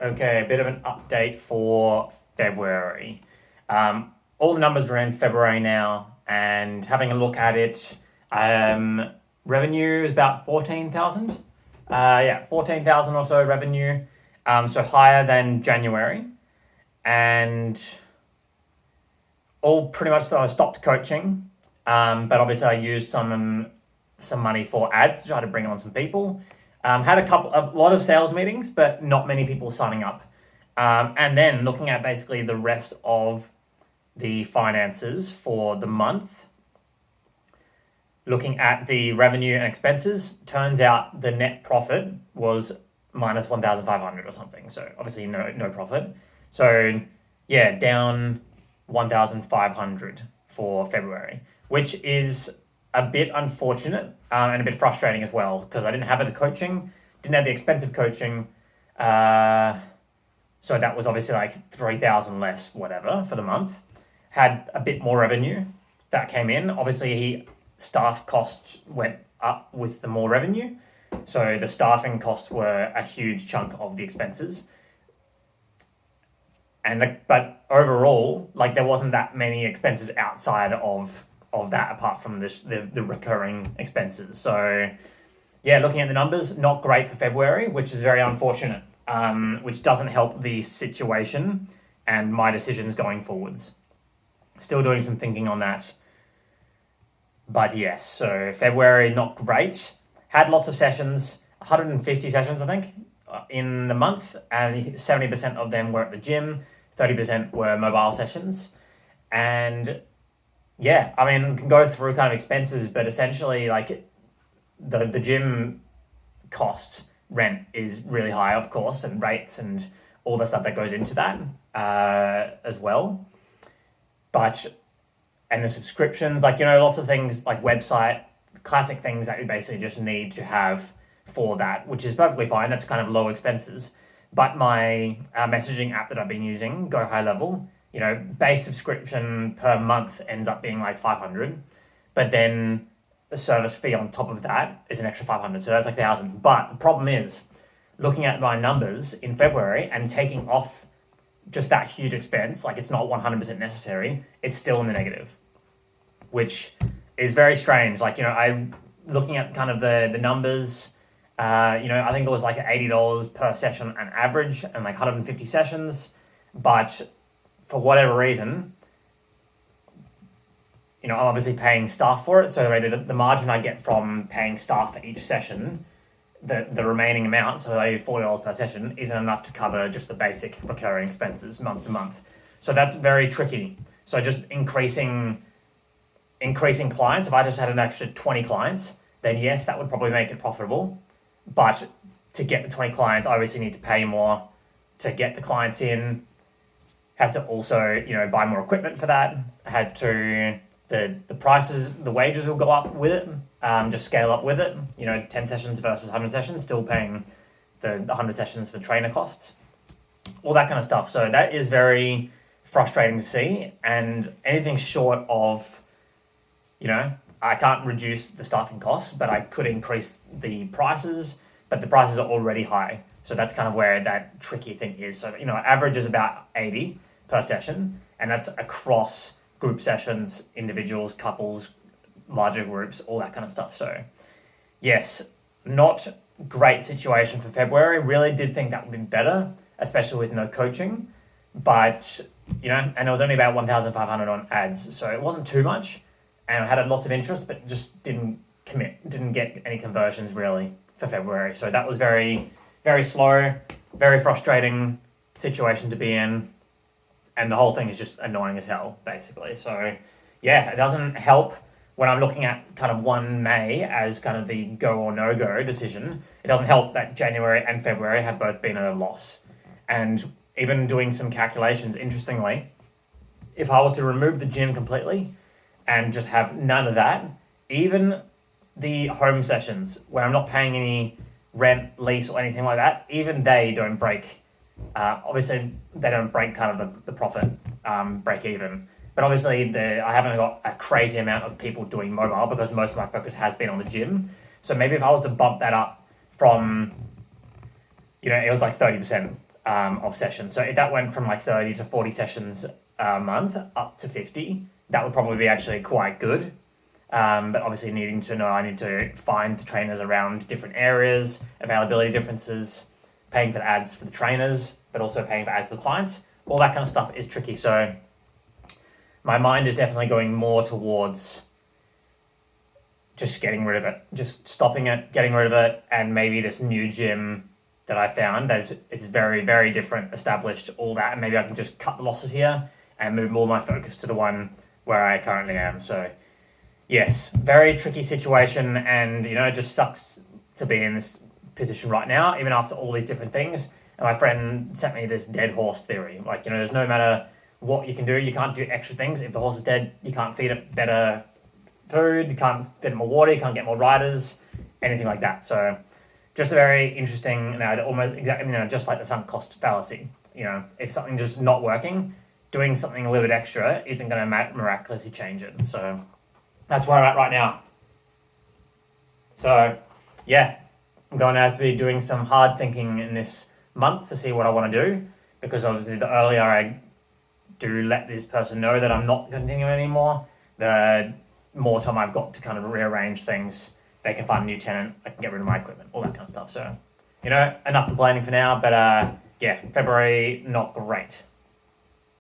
Okay, a bit of an update for February. All the numbers are in February now, and having a look at it, revenue is about 14,000. Yeah, 14,000 or so revenue. So higher than January, and all pretty much stopped coaching. But obviously, I used some money for ads to try to bring on some people. Had a lot of sales meetings, but not many people signing up. And then looking at basically the rest of the finances for the month, looking at the revenue and expenses, turns out the net profit was minus 1,500 or something. So obviously no profit. So yeah, down 1,500 for February, which is a bit unfortunate and a bit frustrating as well because I didn't have the coaching, didn't have the expensive coaching. So that was obviously like 3,000 less, whatever, for the month. Had a bit more revenue that came in. Obviously, staff costs went up with the more revenue. So the staffing costs were a huge chunk of the expenses. But overall, like there wasn't that many expenses outside of that apart from the recurring expenses. So yeah, looking at the numbers, not great for February, which is very unfortunate, which doesn't help the situation and my decisions going forwards. Still doing some thinking on that. But yes, so February, not great. Had lots of sessions, 150 sessions, I think, in the month, and 70% of them were at the gym, 30% were mobile sessions. And yeah, I mean, we can go through kind of expenses, but essentially, like the gym costs, rent is really high, of course, and rates and all the stuff that goes into that as well. But and the subscriptions, like lots of things like website, classic things that you basically just need to have for that, which is perfectly fine. That's kind of low expenses. But my messaging app that I've been using, Go High Level, base subscription per month ends up being like 500, but then the service fee on top of that is an extra 500, so that's like 1,000. But the problem is, looking at my numbers in February and taking off just that huge expense, like it's not 100% necessary, it's still in the negative, which is very strange. Like, I looking at kind of the numbers, I think it was like $80 per session on average and like 150 sessions. But for whatever reason, I'm obviously paying staff for it. So the margin I get from paying staff for each session, the remaining amount, so $40 per session, isn't enough to cover just the basic recurring expenses month to month. So that's very tricky. So just increasing clients, if I just had an extra 20 clients, then yes, that would probably make it profitable. But to get the 20 clients, I obviously need to pay more to get the clients in. Had to also, buy more equipment for that. Had to, the prices, the wages will go up with it, just scale up with it. 10 sessions versus 100 sessions, still paying the 100 sessions for trainer costs. All that kind of stuff. So that is very frustrating to see. And anything short of, I can't reduce the staffing costs, but I could increase the prices, but the prices are already high. So that's kind of where that tricky thing is. So, average is about 80 per session, and that's across group sessions, individuals, couples, larger groups, all that kind of stuff. So yes, not great situation for February. Really did think that would be better, especially with no coaching. But, and it was only about 1,500 on ads. So it wasn't too much. And I had lots of interest, but just didn't get any conversions really for February. So that was very, very slow, very frustrating situation to be in. And the whole thing is just annoying as hell, basically. So yeah, it doesn't help when I'm looking at kind of 1 May as kind of the go or no go decision. It doesn't help that January and February have both been at a loss. And even doing some calculations, interestingly, if I was to remove the gym completely and just have none of that, even the home sessions where I'm not paying any rent, lease, or anything like that, even they don't break. Obviously, they don't break kind of the profit break even. But obviously, I haven't got a crazy amount of people doing mobile because most of my focus has been on the gym. So maybe if I was to bump that up from, it was like 30%. of sessions. So if that went from like 30 to 40 sessions a month up to 50, that would probably be actually quite good. But obviously needing to know, I need to find the trainers around different areas, availability differences, paying for the ads for the trainers, but also paying for ads for the clients. All that kind of stuff is tricky. So my mind is definitely going more towards just getting rid of it, just stopping it, getting rid of it, and maybe this new gym that I found it's very, very different, established, all that, and maybe I can just cut the losses here and move more of my focus to the one where I currently am. So yes, very tricky situation, and it just sucks to be in this position right now, even after all these different things. And my friend sent me this dead horse theory. Like, there's no matter what you can do, you can't do extra things. If the horse is dead, you can't feed it better food, you can't feed it more water, you can't get more riders, anything like that. So just a very interesting, almost exactly, just like the sunk cost fallacy. If something's just not working, doing something a little bit extra isn't going to miraculously change it. So that's where I'm at right now. So yeah, I'm going to have to be doing some hard thinking in this month to see what I want to do, because obviously the earlier I do let this person know that I'm not continuing anymore, the more time I've got to kind of rearrange things. They can find a new tenant, I can get rid of my equipment, all that kind of stuff. So, enough complaining for now, but yeah, February, not great.